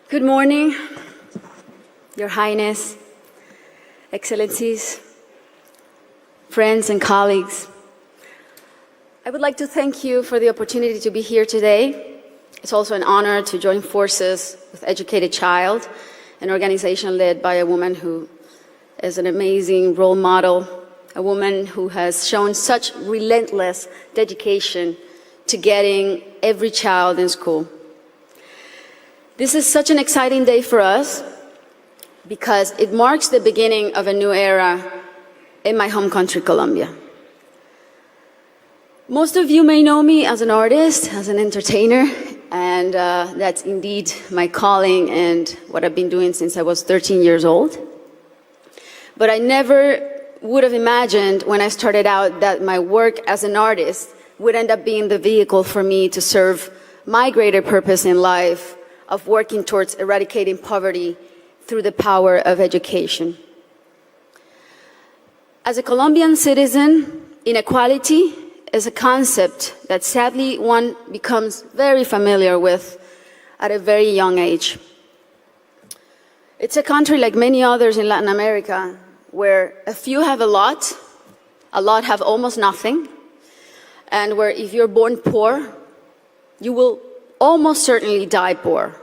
Good morning, Your Highness, Excellencies, friends and colleagues. I would like to thank you for the opportunity to be here today. It's also an honor to join forces with Educated Child, an organization led by a woman who is an amazing role model, a woman who has shown such relentless dedication to getting every child in school. This is such an exciting day for us because it marks the beginning of a new era in my home country, Colombia. Most of you may know me as an artist, as an entertainer, and that's indeed my calling and what I've been doing since I was 13 years old. But I never would have imagined when I started out that my work as an artist would end up being the vehicle for me to serve my greater purpose in life of working towards eradicating poverty through the power of education. As a Colombian citizen, inequality is a concept that sadly one becomes very familiar with at a very young age. It's a country like many others in Latin America where a few have a lot have almost nothing, and where if you're born poor, you will almost certainly die poor,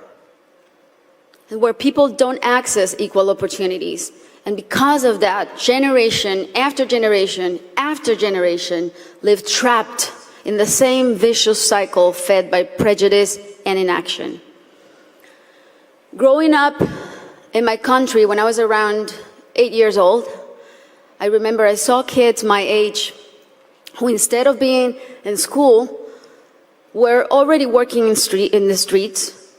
and where people don't access equal opportunities. And because of that, generation after generation after generation live trapped in the same vicious cycle fed by prejudice and inaction. Growing up in my country when I was around 8 years old, I remember I saw kids my age who, instead of being in school, were already working in the streets,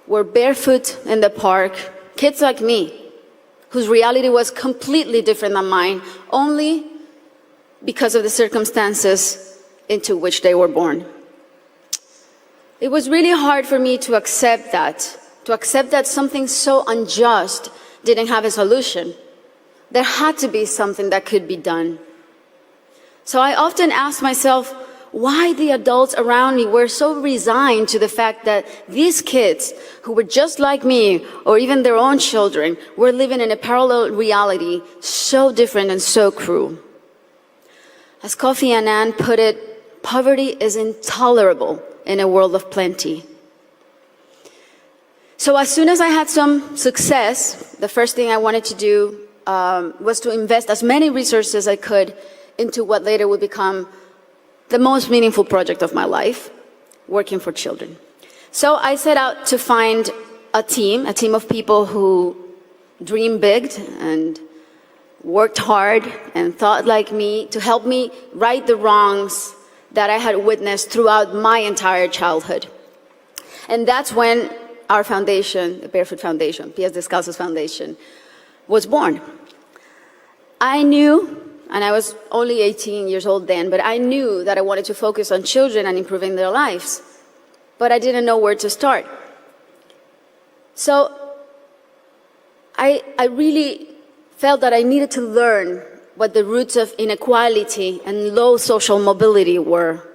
were barefoot in the park, kids like me, whose reality was completely different than mine, only because of the circumstances into which they were born. It was really hard for me to accept that something so unjust didn't have a solution. There had to be something that could be done. So I often asked myself why the adults around me were so resigned to the fact that these kids, who were just like me, or even their own children, were living in a parallel reality so different and so cruel. As Kofi Annan put it, poverty is intolerable in a world of plenty. So as soon as I had some success, the first thing I wanted to do was to invest as many resources as I could into what later would become the most meaningful project of my life, working for children. So I set out to find a team of people who dreamed big and worked hard and thought like me to help me right the wrongs that I had witnessed throughout my entire childhood. And that's when our foundation, the Barefoot Foundation, Pies Descalzos Foundation, was born. I knew, and I was only 18 years old then, but I knew that I wanted to focus on children and improving their lives, but I didn't know where to start. So I really felt that I needed to learn what the roots of inequality and low social mobility were.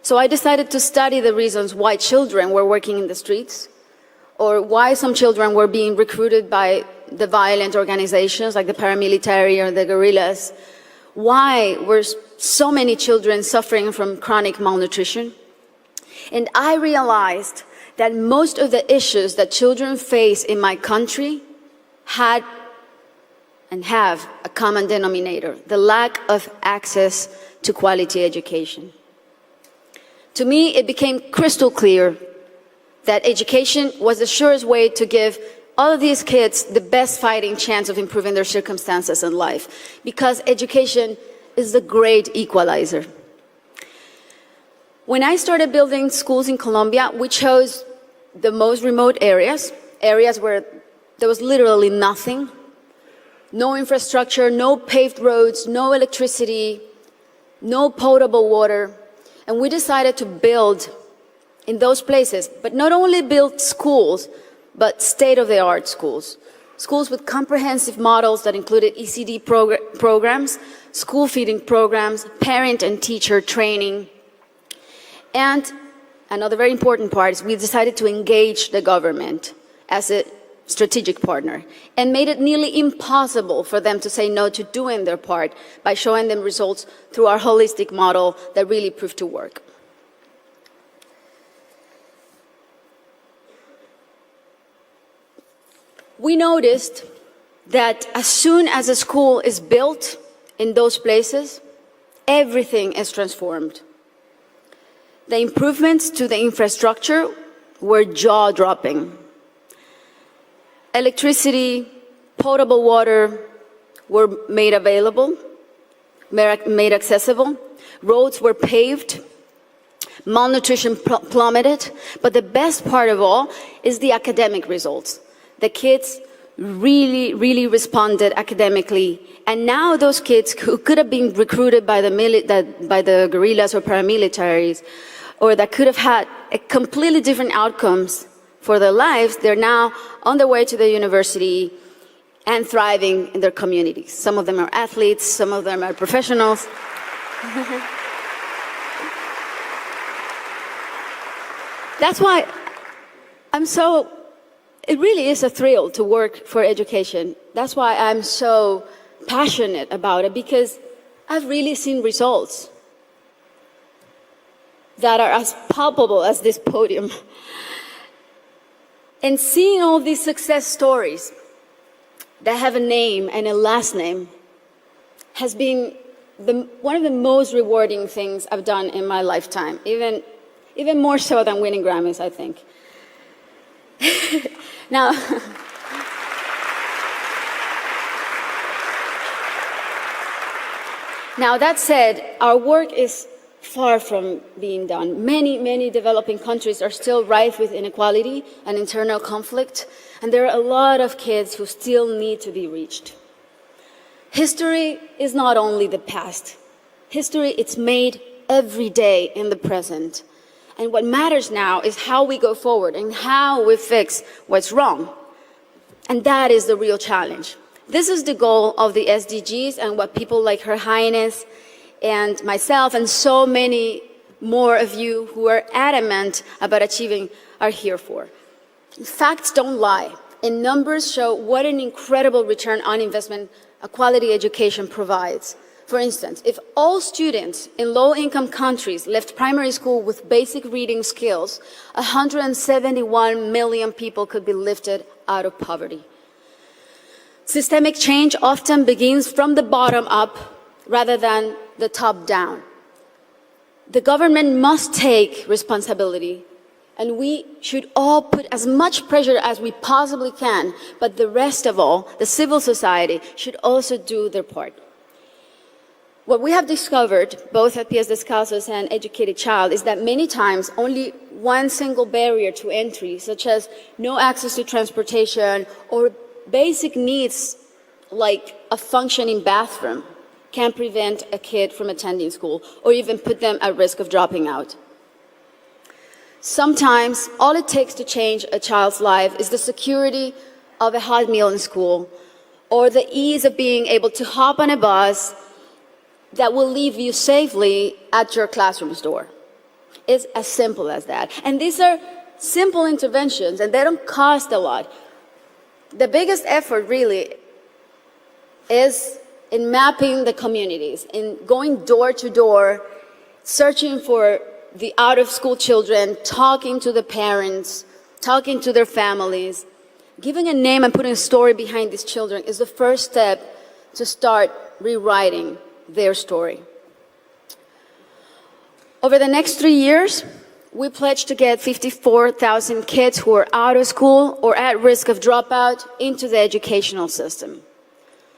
So I decided to study the reasons why children were working in the streets, or why some children were being recruited by the violent organizations like the paramilitary or the guerrillas. Why were so many children suffering from chronic malnutrition? And I realized that most of the issues that children face in my country had and have a common denominator: the lack of access to quality education. To me, it became crystal clear that education was the surest way to give all of these kids the best fighting chance of improving their circumstances in life, because education is the great equalizer. When I started building schools in Colombia, we chose the most remote areas where there was literally nothing, no infrastructure, no paved roads, no electricity, no potable water. And we decided to build in those places, but not only build schools, but state-of-the-art schools. Schools with comprehensive models that included ECD programs, school feeding programs, parent and teacher training. And another very important part is we decided to engage the government as a strategic partner and made it nearly impossible for them to say no to doing their part by showing them results through our holistic model that really proved to work. We noticed that as soon as a school is built in those places, everything is transformed. The improvements to the infrastructure were jaw-dropping. Electricity, potable water were made available, made accessible. Roads were paved. Malnutrition plummeted. But the best part of all is the academic results. The kids really responded academically. And now those kids who could have been recruited by the guerrillas or paramilitaries, or that could have had a completely different outcomes for their lives, they're now on their way to the university and thriving in their communities. Some of them are athletes, some of them are professionals. That's why it really is a thrill to work for education. That's why I'm so passionate about it, because I've really seen results that are as palpable as this podium. And seeing all these success stories that have a name and a last name has been one of the most rewarding things I've done in my lifetime, even more so than winning Grammys, I think. Now, that said, our work is far from being done. Many developing countries are still rife with inequality and internal conflict, and there are a lot of kids who still need to be reached. History is not only the past. History is made every day in the present. And what matters now is how we go forward and how we fix what's wrong. And that is the real challenge. This is the goal of the SDGs and what people like Her Highness and myself and so many more of you who are adamant about achieving are here for. Facts don't lie, and numbers show what an incredible return on investment a quality education provides. For instance, if all students in low-income countries left primary school with basic reading skills, 171 million people could be lifted out of poverty. Systemic change often begins from the bottom up rather than the top down. The government must take responsibility, and we should all put as much pressure as we possibly can, but the rest of all, the civil society, should also do their part. What we have discovered, both at Pies Descalzos and Educated Child, is that many times only one single barrier to entry, such as no access to transportation or basic needs like a functioning bathroom, can prevent a kid from attending school or even put them at risk of dropping out. Sometimes all it takes to change a child's life is the security of a hot meal in school or the ease of being able to hop on a bus that will leave you safely at your classroom's door. It's as simple as that. And these are simple interventions, and they don't cost a lot. The biggest effort really is in mapping the communities, in going door to door, searching for the out-of-school children, talking to the parents, talking to their families. Giving a name and putting a story behind these children is the first step to start rewriting their story. Over the next 3 years, we pledge to get 54,000 kids who are out of school or at risk of dropout into the educational system.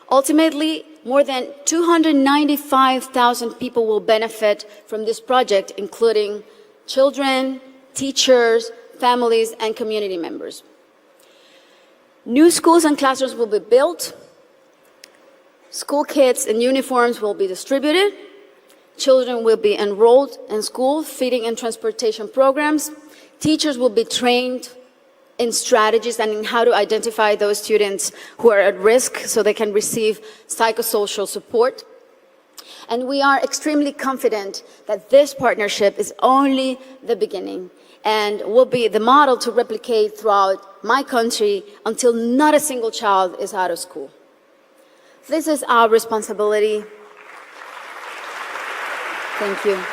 Ultimately, more than 295,000 people will benefit from this project, including children, teachers, families, and community members. New schools and classrooms will be built. School kits and uniforms will be distributed. Children will be enrolled in school, feeding and transportation programs. Teachers will be trained in strategies and in how to identify those students who are at risk so they can receive psychosocial support. And we are extremely confident that this partnership is only the beginning. and will be the model to replicate throughout my country until not a single child is out of school. This is our responsibility. Thank you.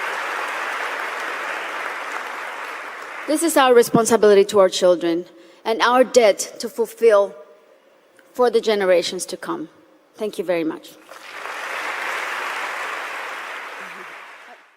This is our responsibility to our children and our debt to fulfill for the generations to come. Thank you very much.